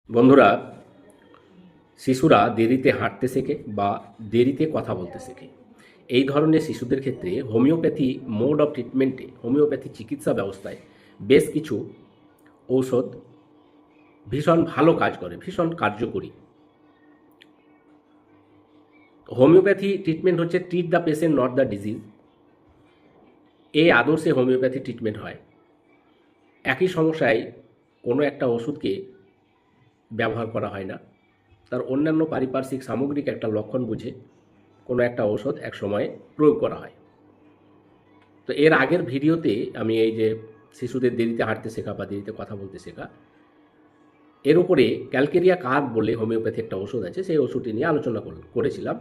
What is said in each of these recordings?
বন্ধুরা, শিশুরা দেরিতে হাঁটতে শেখে বা দেরিতে কথা বলতে শেখে। এই ধরনের শিশুদের ক্ষেত্রে হোমিওপ্যাথি মোড অফ ট্রিটমেন্টে, হোমিওপ্যাথি চিকিৎসা ব্যবস্থায় বেশ কিছু ঔষধ ভীষণ ভালো কাজ করে, ভীষণ কার্যকরী। হোমিওপ্যাথি ট্রিটমেন্ট হচ্ছে treat the patient not the disease. এই আদর্শে হোমিওপ্যাথি ট্রিটমেন্ট হয়। একই সমস্যায় কোনো একটা ওষুধকে ব্যবহার করা হয় না, তার অন্যান্য পারিপার্শ্বিক সামগ্রিক একটা লক্ষণ বুঝে কোনো একটা ঔষধ এক সময়ে প্রয়োগ করা হয়। তো এর আগের ভিডিওতে আমি এই যে শিশুদের দেরিতে হাঁটতে শেখা বা দেরিতে কথা বলতে শেখা, এর উপরে ক্যালকেরিয়া কার্ব বলে হোমিওপ্যাথি একটা ওষুধ আছে, সেই ওষুধটি নিয়ে আলোচনা করেছিলাম।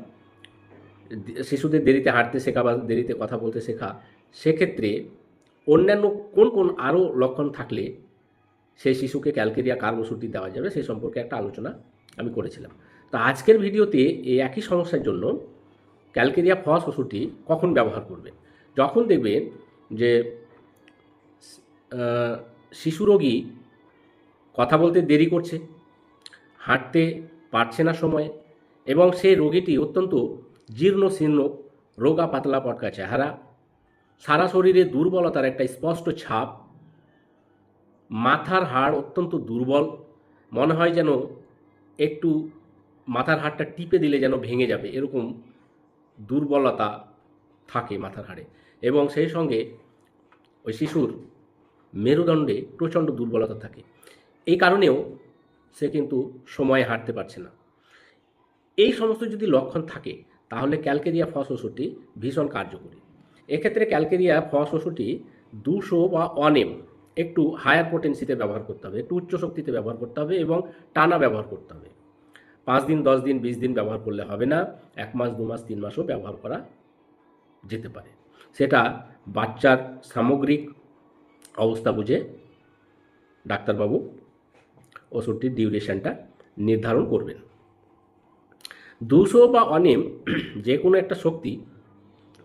শিশুদের দেরিতে হাঁটতে শেখা বা দেরিতে কথা বলতে শেখা, সেক্ষেত্রে অন্যান্য কোন কোন আরও লক্ষণ থাকলে সেই শিশুকে ক্যালকেরিয়া কার্ব ওষুধটি দেওয়া যাবে সেই সম্পর্কে একটা আলোচনা আমি করেছিলাম। তো আজকের ভিডিওতে এই একই সমস্যার জন্য ক্যালকেরিয়া ফস ওষুধটি কখন ব্যবহার করবেন। যখন দেখবেন যে শিশু রোগী কথা বলতে দেরি করছে, হাঁটতে পারছে না সময়ে, এবং সেই রোগীটি অত্যন্ত জীর্ণ শীর্ণ, রোগা পাতলা পটকা চেহারা, সারা শরীরে দুর্বলতার একটা স্পষ্ট ছাপ, মাথার হাড় অত্যন্ত দুর্বল, মনে হয় যেন একটু মাথার হাড়টা টিপে দিলে যেন ভেঙে যাবে, এরকম দুর্বলতা থাকে মাথার হাড়ে, এবং সেই সঙ্গে ওই শিশুর মেরুদণ্ডে প্রচণ্ড দুর্বলতা থাকে। এই কারণেও সে কিন্তু সময়ে হাঁটতে পারছে না। এই সমস্ত যদি লক্ষণ থাকে তাহলে ক্যালকেরিয়া ফস ওষুধটি ভীষণ কার্যকরী। এক্ষেত্রে ক্যালকেরিয়া ফস ওষুধটি 200 বা 1 ml একটু হায়ার পোটেন্সিতে ব্যবহার করতে হবে, একটু উচ্চ শক্তিতে ব্যবহার করতে হবে এবং টানা ব্যবহার করতে হবে। 5 দিন, 10 দিন, 20 দিন ব্যবহার করলে হবে না, 1 মাস, 2 মাস, 3 মাসও ব্যবহার করা যেতে পারে। সেটা বাচ্চার সামগ্রিক অবস্থা বুঝে ডাক্তারবাবু ওষুধটির ডিউরেশনটা নির্ধারণ করবেন। 200 বা 1 ml যে কোনো একটা শক্তি,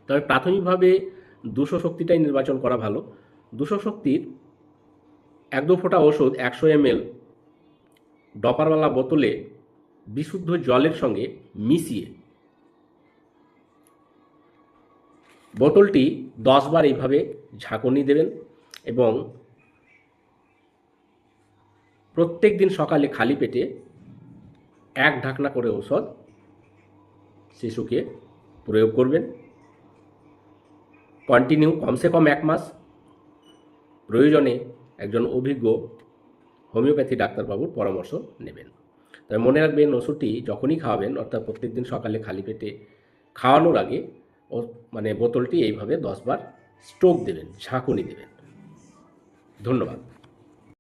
তবে প্রাথমিকভাবে 200 শক্তিটাই নির্বাচন করা ভালো। 200 শক্তির 1-2 ফোঁটা ওষুধ 100 ml ডপারওয়ালা বোতলে বিশুদ্ধ জলের সঙ্গে মিশিয়ে বোতলটি 10 বার এইভাবে ঝাঁকুনি দেবেন, এবং প্রত্যেক দিন সকালে খালি পেটে 1 ঢাকনা করে ঔষধ শিশুকে প্রয়োগ করবেন। কন্টিনিউ কমসে কম 1 মাস, প্রয়োজনে একজন অভিজ্ঞ হোমিওপ্যাথি ডাক্তারবাবুর পরামর্শ নেবেন। তবে মনে রাখবেন, ওষুধটি যখনই খাওয়াবেন, অর্থাৎ প্রত্যেক দিন সকালে খালি পেটে খাওয়ানোর আগে বোতলটি এইভাবে 10 বার স্ট্রোক দেবেন, ঝাঁকুনি দেবেন। ধন্যবাদ।